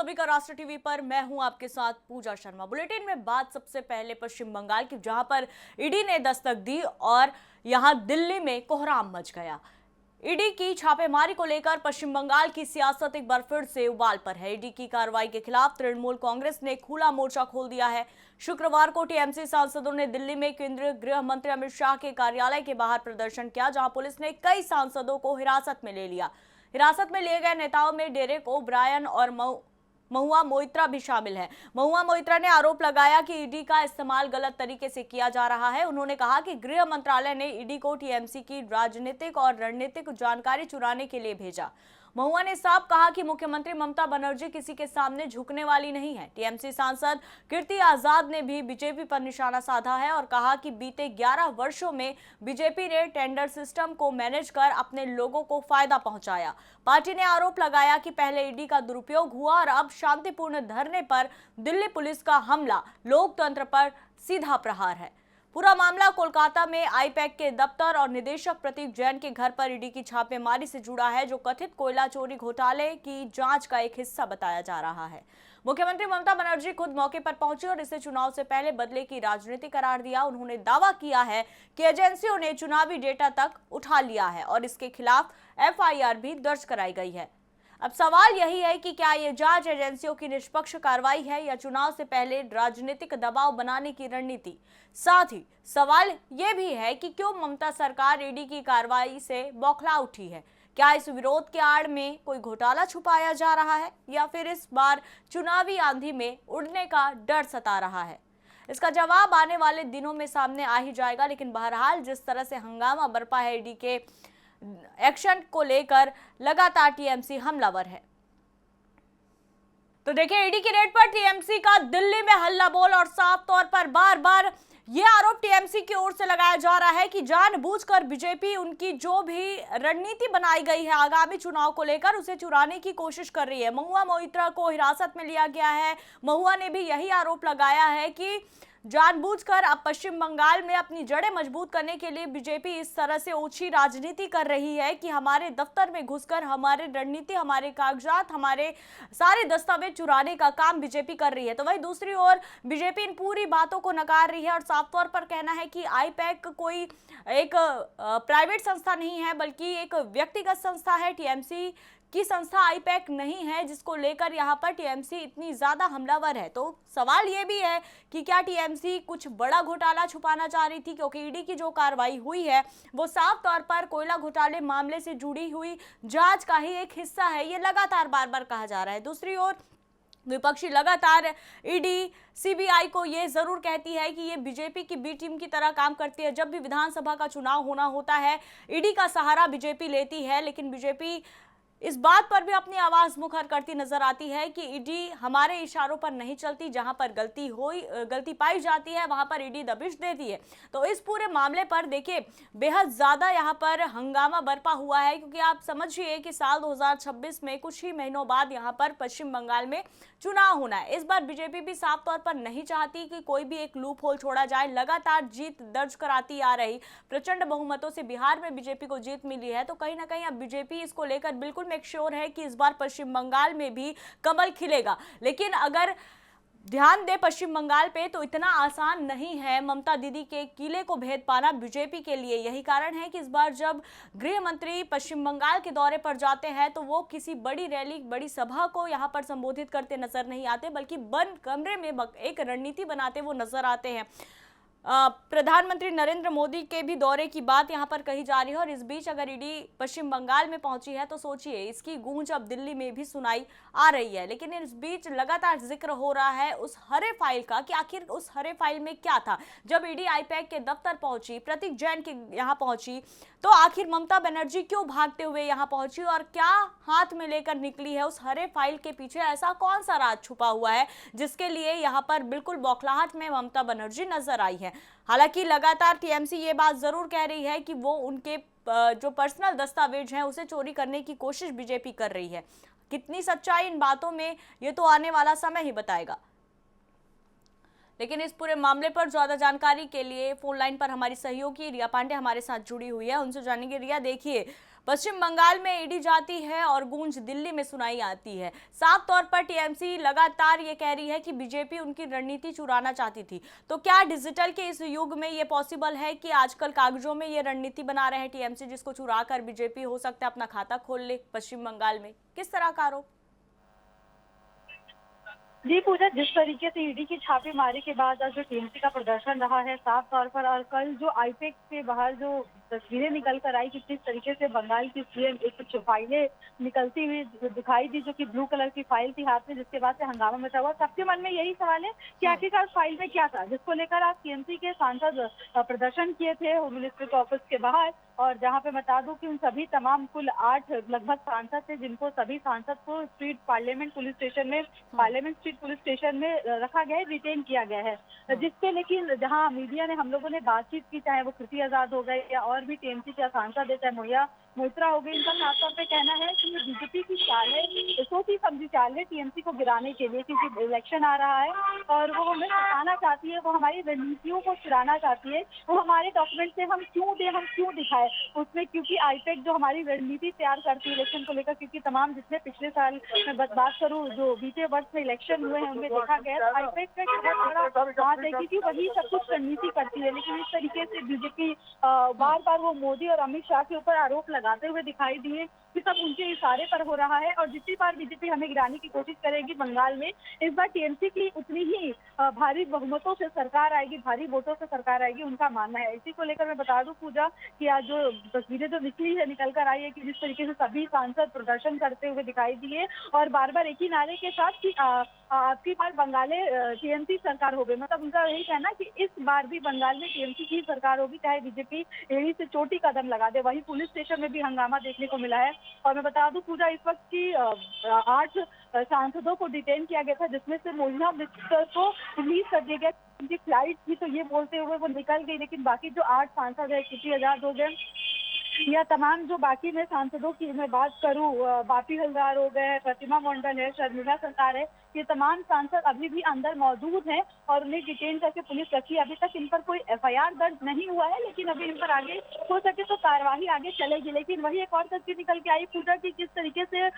सभी का राष्ट्र टीवी पर। मैं हूं आपके साथ पूजा शर्मा। बुलेटिन में बात सबसे पहले पश्चिम बंगाल की, जहां पर ईडी ने दस्तक दी और यहां दिल्ली में कोहराम मच गया। ईडी की छापेमारी को लेकर पश्चिम बंगाल की सियासत एक बार फिर से उबाल पर है। ईडी की कार्रवाई के खिलाफ तृणमूल कांग्रेस ने खुला मोर्चा खोल दिया है। शुक्रवार को टीएमसी सांसदों ने दिल्ली में केंद्रीय गृह मंत्री अमित शाह के कार्यालय के बाहर प्रदर्शन किया, जहां पुलिस ने कई सांसदों को हिरासत में ले लिया। हिरासत में लिए गए नेताओं में डेरेक ओब्रायन और महुआ मोइत्रा भी शामिल है। महुआ मोइत्रा ने आरोप लगाया कि ईडी का इस्तेमाल गलत तरीके से किया जा रहा है। उन्होंने कहा कि गृह मंत्रालय ने ईडी को टीएमसी की राजनीतिक और रणनीतिक जानकारी चुराने के लिए भेजा। महुआ ने साफ कहा कि मुख्यमंत्री ममता बनर्जी किसी के सामने झुकने वाली नहीं है। टीएमसी सांसद कीर्ति आजाद ने भी बीजेपी पर निशाना साधा है और कहा कि बीते 11 वर्षों में बीजेपी ने टेंडर सिस्टम को मैनेज कर अपने लोगों को फायदा पहुंचाया। पार्टी ने आरोप लगाया कि पहले ईडी का दुरुपयोग हुआ और अब शांतिपूर्ण धरने पर दिल्ली पुलिस का हमला लोकतंत्र पर सीधा प्रहार है। पूरा मामला कोलकाता में आईपैक के दफ्तर और निदेशक प्रतीक जैन के घर पर ईडी की छापेमारी से जुड़ा है, जो कथित कोयला चोरी घोटाले की जांच का एक हिस्सा बताया जा रहा है। मुख्यमंत्री ममता बनर्जी खुद मौके पर पहुंची और इसे चुनाव से पहले बदले की राजनीति करार दिया। उन्होंने दावा किया है कि एजेंसियों ने चुनावी डेटा तक उठा लिया है और इसके खिलाफ एफआईआर भी दर्ज कराई गई है। अब सवाल यही है कि क्या ये जांच एजेंसियों की निष्पक्ष कार्रवाई है या चुनाव से पहले राजनीतिक दबाव बनाने की रणनीति। साथ ही सवाल ये भी है कि क्यों ममता सरकार ईडी की कार्रवाई से बौखला उठी है। क्या इस विरोध के आड़ में कोई घोटाला छुपाया जा रहा है या फिर इस बार चुनावी आंधी में उड़ने का डर सता रहा है। इसका जवाब आने वाले दिनों में सामने आ ही जाएगा। लेकिन बहरहाल जिस तरह से हंगामा बरपा है ईडी के एक्शन को लेकर, लगातार टीएमसी हमलावर है। तो देखिए, ईडी की रेड पर टीएमसी का दिल्ली में हल्ला बोल और साफ तौर पर बार बार यह आरोप टीएमसी की ओर से लगाया जा रहा है कि जानबूझकर बीजेपी उनकी जो भी रणनीति बनाई गई है आगामी चुनाव को लेकर, उसे चुराने की कोशिश कर रही है। महुआ मोइत्रा को हिरासत में लिया गया है। महुआ ने भी यही आरोप लगाया है कि जानबूझकर अब पश्चिम बंगाल में अपनी जड़ें मजबूत करने के लिए बीजेपी इस तरह से ओछी राजनीति कर रही है कि हमारे दफ्तर में घुसकर हमारे रणनीति, हमारे कागजात, हमारे सारे दस्तावेज चुराने का काम बीजेपी कर रही है। तो वही दूसरी ओर बीजेपी इन पूरी बातों को नकार रही है और साफ तौर पर कहना है कि आईपैक कोई एक प्राइवेट संस्था नहीं है, बल्कि एक व्यक्तिगत संस्था है। टीएमसी की संस्था आईपैक नहीं है, जिसको लेकर यहाँ पर टीएमसी इतनी ज्यादा हमलावर है। तो सवाल ये भी है कि क्या टीएमसी कुछ बड़ा घोटाला छुपाना चाह रही थी, क्योंकि ईडी की जो कार्रवाई हुई है वो साफ तौर पर कोयला घोटाले मामले से जुड़ी हुई जांच का ही एक हिस्सा है। ये लगातार बार बार कहा जा रहा है। दूसरी ओर विपक्षी लगातार ईडी सीबीआई को ये जरूर कहती है कि ये बीजेपी की बी टीम की तरह काम करती है। जब भी विधानसभा का चुनाव होना होता है, ईडी का सहारा बीजेपी लेती है, लेकिन बीजेपी इस बात पर भी अपनी आवाज मुखर करती नजर आती है कि ईडी हमारे इशारों पर नहीं चलती। जहां पर गलती पाई जाती है वहां पर ईडी दबिश देती है। तो इस पूरे मामले पर देखिए, बेहद ज्यादा यहां पर हंगामा बरपा हुआ है, क्योंकि आप समझिए कि साल 2026 में कुछ ही महीनों बाद यहां पर पश्चिम बंगाल में चुनाव होना है। इस बार बीजेपी भी साफ तौर पर नहीं चाहती कि कोई भी एक लूप होल छोड़ा जाए। लगातार जीत दर्ज कराती आ रही प्रचंड बहुमतों से बिहार में बीजेपी को जीत मिली है। तो कहीं ना कहीं अब बीजेपी इसको लेकर बिल्कुल मेक श्योर है कि इस बार पश्चिम बंगाल में भी कमल खिलेगा। लेकिन अगर ध्यान दे पश्चिम बंगाल पे, तो इतना आसान नहीं है ममता दीदी के किले को भेद पाना बीजेपी के लिए। यही कारण है कि इस बार जब गृह मंत्री पश्चिम बंगाल के दौरे पर जाते हैं तो वो किसी बड़ी रैली, बड़ी सभा को यहां पर संबोधित करते नजर नहीं आते, बल्कि बंद कमरे में एक रणनीति बनाते वो नजर आते हैं। प्रधानमंत्री नरेंद्र मोदी के भी दौरे की बात यहां पर कही जा रही है और इस बीच अगर ईडी पश्चिम बंगाल में पहुंची है तो सोचिए, इसकी गूंज अब दिल्ली में भी सुनाई आ रही है। लेकिन इस बीच लगातार जिक्र हो रहा है उस हरे फाइल का कि आखिर उस हरे फाइल में क्या था। जब ईडी आईपैक के दफ्तर पहुंची, प्रतीक जैन के यहां पहुंची, तो आखिर ममता बनर्जी क्यों भागते हुए यहां पहुंची और क्या हाथ में लेकर निकली है। उस हरे फाइल के पीछे ऐसा कौन सा राज छुपा हुआ है जिसके लिए यहां पर बिल्कुल बौखलाहट में ममता बनर्जी नजर आई है। हालांकि लगातार टीएमसी ये बात जरूर कह रही है कि वो उनके जो पर्सनल दस्तावेज हैं उसे चोरी करने की कोशिश बीजेपी कर रही है। कितनी सच्चाई इन बातों में, ये तो आने वाला समय ही बताएगा। लेकिन इस पूरे मामले पर ज्यादा जानकारी के लिए फोन लाइन पर हमारी सहयोगी रिया पांडे हमारे साथ जुड़ी हुई है। उनसे जानेंगे, रिया देखिए, पश्चिम बंगाल में ईडी जाती है और गूंज दिल्ली में सुनाई आती है। साफ तौर पर टीएमसी लगातार ये कह रही है कि बीजेपी उनकी रणनीति चुराना चाहती थी। तो क्या डिजिटल के इस युग में ये पॉसिबल है कि आजकल कागजों में ये रणनीति बना रहे हैं टीएमसी, जिसको चुरा कर बीजेपी हो सकता है अपना खाता खोल ले पश्चिम बंगाल में? किस तरह का आरोप? जी पूजा, जिस तरीके से ईडी की छापेमारी के बाद आज जो टीएमसी का प्रदर्शन रहा है साफ तौर पर, और कल जो आईपेक के बाहर जो तस्वीरें निकल कर आई कि किस तरीके से बंगाल की सीएम एक कुछ फाइलें निकलती हुई दिखाई दी, जो कि ब्लू कलर की फाइल थी हाथ में, जिसके बाद से हंगामा मचा हुआ। सबके मन में यही सवाल है कि आखिरकार फाइल में क्या था, जिसको लेकर आज टीएमसी के सांसद प्रदर्शन किए थे होम मिनिस्टर के ऑफिस के बाहर। और जहां पे बता दूं कि उन सभी तमाम कुल 8 लगभग सांसद थे, जिनको सभी सांसद को स्ट्रीट पार्लियामेंट पुलिस स्टेशन में पार्लियामेंट स्ट्रीट पुलिस स्टेशन में रखा गया है, डिटेन किया गया है। जिसपे लेकिन जहां मीडिया ने हम लोगों ने बातचीत की, चाहे वो कृति आजाद हो गए या और भी टीएमसी के सांसद है, चाहे मोहिया मोइत्रा हो गई, इनका खास तौर पे कहना है कि ये बीजेपी की चाल है, सोची समझी चाल है टीएमसी को गिराने के लिए, क्योंकि इलेक्शन आ रहा है और वो हमें सताना चाहती है, वो हमारी रणनीतियों को चुराना चाहती है। वो हमारे डॉक्यूमेंट से हम क्यों दे, हम क्यों दिखाए उसमें, क्योंकि आईपेक जो हमारी रणनीति तैयार करती है इलेक्शन को लेकर, क्योंकि तमाम जितने पिछले साल मैं बात करूँ जो बीते वर्ष में इलेक्शन हुए हैं उनमें देखा गया आईपेक का बहुत बड़ा हाथ है, क्योंकि वही सब कुछ रणनीति करती है। लेकिन इस तरीके से बीजेपी बार बार वो मोदी और अमित शाह के ऊपर आरोप लगाते हुए दिखाई दिए कि सब उनके इशारे पर हो रहा है। और जितनी बार बीजेपी हमें गिराने की कोशिश करेगी बंगाल में, इस बार टीएमसी की उतनी ही भारी बहुमतों से सरकार आएगी, भारी वोटों से सरकार आएगी, उनका मानना है। इसी को लेकर मैं बता दूं पूजा कि आज जो तस्वीरें जो निकल कर आई है कि जिस तरीके से सभी सांसद प्रदर्शन करते हुए दिखाई दिए और बार बार एक ही नारे के साथ कि आपकी बार बंगाले टीएमसी सरकार हो गई, मतलब उनका यही कहना कि इस बार भी बंगाल में टीएमसी की सरकार होगी, चाहे बीजेपी एड़ी से चोटी कदम लगा दे। वहीं पुलिस स्टेशन में भी हंगामा देखने को मिला है। और मैं बता दूं पूजा, इस वक्त की 8 सांसदों को डिटेन किया गया था, जिसमें से मोहिया मिस्टर को रिलीज कर दिया गया। उनकी फ्लाइट थी तो ये बोलते हुए वो निकल गई, लेकिन बाकी जो 8 सांसद है, कृति आजाद हो गए या तमाम जो बाकी में सांसदों की मैं बात करूं, बापी हलदार हो गए, प्रतिमा मंडल है, शर्मिला सरकार है, ये तमाम सांसद अभी भी अंदर मौजूद हैं और उन्हें डिटेन करके पुलिस रखी है। अभी तक इन पर कोई एफआईआर दर्ज नहीं हुआ है, लेकिन अभी इन पर आगे हो सके तो कार्यवाही आगे चलेगी। लेकिन वही एक और तस्वीर निकल के आई पूजा की किस तरीके से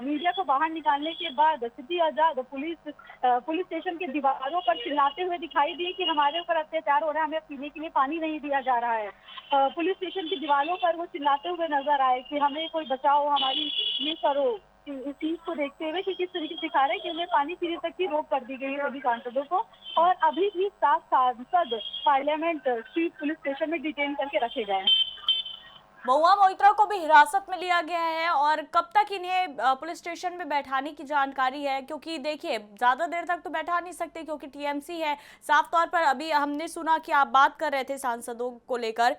मीडिया को बाहर निकालने के बाद कृति आजाद पुलिस स्टेशन की दीवारों पर चिल्लाते हुए दिखाई दिए कि हमारे ऊपर अत्याचार हो रहा है, हमें पीने के लिए पानी नहीं दिया जा रहा है। पुलिस स्टेशन की दीवारों पर वो चिल्लाते हुए नजर आए कि हमें कोई बचाओ, हमारी ये करो। इस चीज को देखते हुए कि किस तरीके से दिखा रहे हैं कि उन्हें पानी पीने तक की रोक कर दी गई है सभी सांसदों को, और अभी भी 7 सांसद पार्लियामेंट स्ट्रीट पुलिस स्टेशन में डिटेन करके रखे गए हैं। महुआ मोइत्रा को भी हिरासत में लिया गया है और कब तक इन्हें पुलिस स्टेशन में बैठाने की जानकारी है? क्योंकि देखिए ज्यादा देर तक तो बैठा नहीं सकते क्योंकि टीएमसी है। साफ तौर पर अभी हमने सुना कि आप बात कर रहे थे सांसदों को लेकर,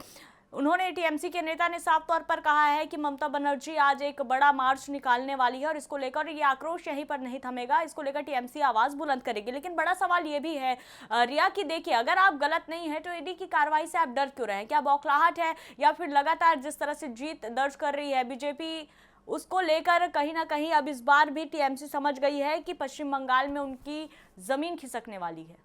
उन्होंने टीएमसी के नेता ने साफ तौर पर कहा है कि ममता बनर्जी आज एक बड़ा मार्च निकालने वाली है और इसको लेकर ये आक्रोश यहीं पर नहीं थमेगा, इसको लेकर टीएमसी आवाज बुलंद करेगी। लेकिन बड़ा सवाल ये भी है रिया कि देखिए, अगर आप गलत नहीं है तो ईडी की कार्रवाई से आप डर क्यों रहे हैं? क्या बौखलाहट है या फिर लगातार जिस तरह से जीत दर्ज कर रही है बीजेपी, उसको लेकर कहीं ना कहीं अब इस बार भी टीएमसी समझ गई है कि पश्चिम बंगाल में उनकी जमीन खिसकने वाली है?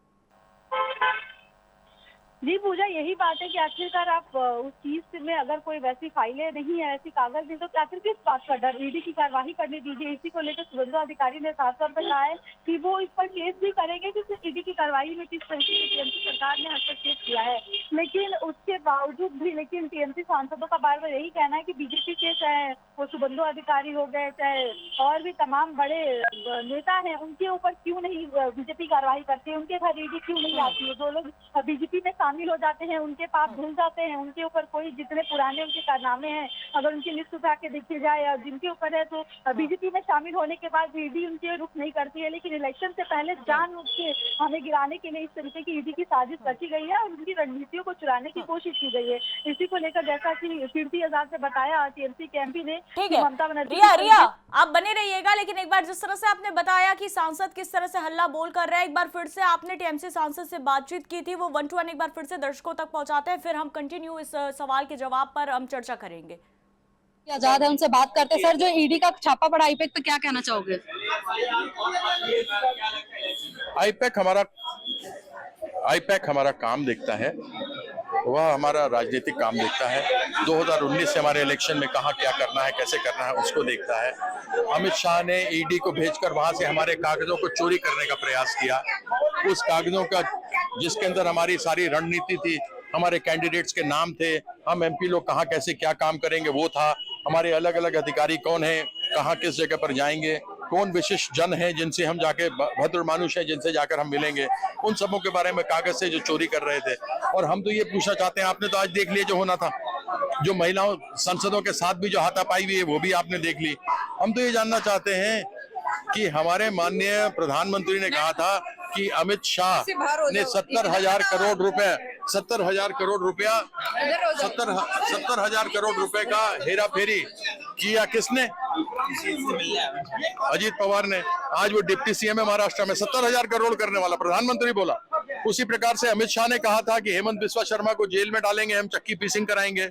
जी पूजा, यही बात है कि आखिरकार आप उस चीज में अगर कोई वैसी फाइलें नहीं है, ऐसी कागज नहीं, तो आखिर किस बात का डर? ईडी की कार्यवाही करने दीजिए। इसी को लेकर शुभेंदु अधिकारी ने साफ तौर पर कहा है कि वो इस पर केस भी करेंगे कि ईडी की कार्रवाई में किस तरीके से टीएमसी सरकार ने हस्तक्षेप किया है। लेकिन उसके बावजूद भी टीएमसी सांसदों का बार बार यही कहना है कि बीजेपी के चाहे वो शुभेंदु अधिकारी हो गए, चाहे और भी तमाम बड़े नेता हैं, उनके ऊपर क्यों नहीं बीजेपी कार्रवाई करती है, उनके घर ईडी क्यों नहीं आती है? जो लोग बीजेपी में शामिल हो जाते हैं उनके पाप धुल जाते हैं, उनके ऊपर कोई जितने पुराने उनके कारनामे हैं अगर उनकी लिस्ट उठा के देखी जाए और जिनके ऊपर है, तो बीजेपी में शामिल होने के बाद ईडी उनके रुख नहीं करती है। लेकिन इलेक्शन से पहले जानबूझ के हमें गिराने के लिए इस तरीके की ईडी की साजिश रची गई है और उनकी रणनीतियों को चुराने की कोशिश की गई है। इसी को लेकर जैसा कि कीर्ति आजाद ने बताया टीएमसी के एमपी ने, ममता बनर्जी, रिया आप बने रहिएगा, लेकिन एक बार जिस तरह से आपने बताया कि सांसद किस तरह से हल्ला बोल कर रहे हैं, एक बार फिर से आपने टीएमसी सांसद से बातचीत की थी, वो 1 to 1 एक बार फिर से दर्शकों तक पहुंचाते हैं, फिर हम कंटिन्यू इस सवाल के जवाब पर हम चर्चा करेंगे। आजाद है, उनसे बात करते हैं। सर, जो ईडी का छापा पड़ा आईपेक पे, क्या कहना चाहोगे? आईपेक हमारा काम देखता है वह हमारा राजनीतिक काम देखता है। 2019 से हमारे इलेक्शन में कहाँ क्या करना है, कैसे करना है, उसको देखता है। अमित शाह ने ईडी को भेजकर वहां से हमारे कागजों को चोरी करने का प्रयास किया। उस कागजों का, जिसके अंदर हमारी सारी रणनीति थी, हमारे कैंडिडेट्स के नाम थे, हम एमपी लोग कहाँ कैसे क्या काम करेंगे वो था, हमारे अलग अलग अधिकारी कौन है, कहाँ किस जगह पर जाएंगे, कौन विशिष्ट जन है जिनसे हम जाके, भद्र मानुष है जिनसे जाकर हम मिलेंगे, उन सबों के बारे में कागज से जो चोरी कर रहे थे। और हम तो ये पूछना चाहते हैं, आपने तो आज देख लिया जो होना था, जो महिलाओं सांसदों के साथ भी जो हाथापाई हुई है वो भी आपने देख ली। हम तो ये जानना चाहते हैं कि हमारे माननीय प्रधानमंत्री ने कहा था कि अमित शाह ने 70,000 करोड़ रुपए 70,000 करोड़ रुपया 70,000 करोड़ रुपए का हेरा फेरी किया। किसने? अजीत पवार ने। आज वो डिप्टी सीएम है महाराष्ट्र में, 70,000 करोड़ करने वाला प्रधानमंत्री बोला। उसी प्रकार से अमित शाह ने कहा था कि हेमंत बिस्वा शर्मा को जेल में डालेंगे, हम चक्की पीसिंग कराएंगे।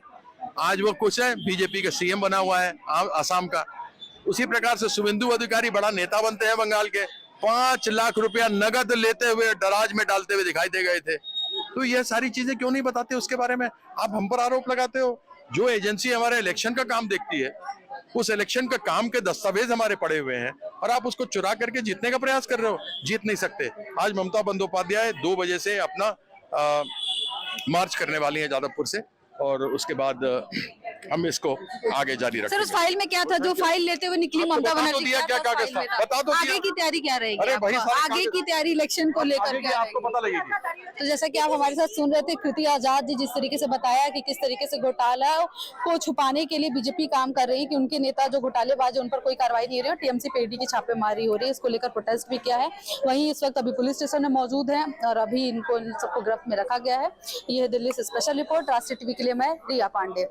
आज वो कुछ है, बीजेपी का सीएम बना हुआ है आसाम का। उसी प्रकार से शुभेंदु अधिकारी बड़ा नेता बनते हैं बंगाल के, 5 लाख रुपया नगद लेते हुए दराज में डालते हुए दिखाई दे गए थे। तो ये सारी चीजें क्यों नहीं बताते उसके बारे में? आप हम पर आरोप लगाते हो। जो एजेंसी हमारे इलेक्शन का काम देखती है, उस इलेक्शन का काम के दस्तावेज हमारे पड़े हुए हैं और आप उसको चुरा करके जीतने का प्रयास कर रहे हो। जीत नहीं सकते। आज ममता बंदोपाध्याय 2 बजे से अपना मार्च करने वाली है जादवपुर से, और उसके बाद हम इसको आगे जारी रखेंगे। सर, उस फाइल में क्या था जो फाइल लेते हुए निकली ममता बनर्जी? दिया क्या कागज था, बता दो। आगे की तैयारी क्या रहेगी? अरे भाई, आगे की तैयारी इलेक्शन को लेकर क्या आपको पता लगेगी। तो जैसा कि आप हमारे साथ सुन रहे थे, कृति आजाद जी जिस तरीके से बताया कि किस तरीके से घोटाला को छुपाने के लिए बीजेपी काम कर रही है, कि उनके नेता जो घोटालेबाज है उन पर कोई कार्रवाई नहीं हो रही है, टीएमसी पे ईडी की छापेमारी हो रही है, इसको लेकर प्रोटेस्ट भी किया है। वहीं इस वक्त अभी पुलिस स्टेशन में मौजूद है और अभी इन सबको गिरफ्त में रखा गया है। ये है दिल्ली से स्पेशल रिपोर्ट, राष्ट्रीय टीवी के लिए मैं रिया पांडे।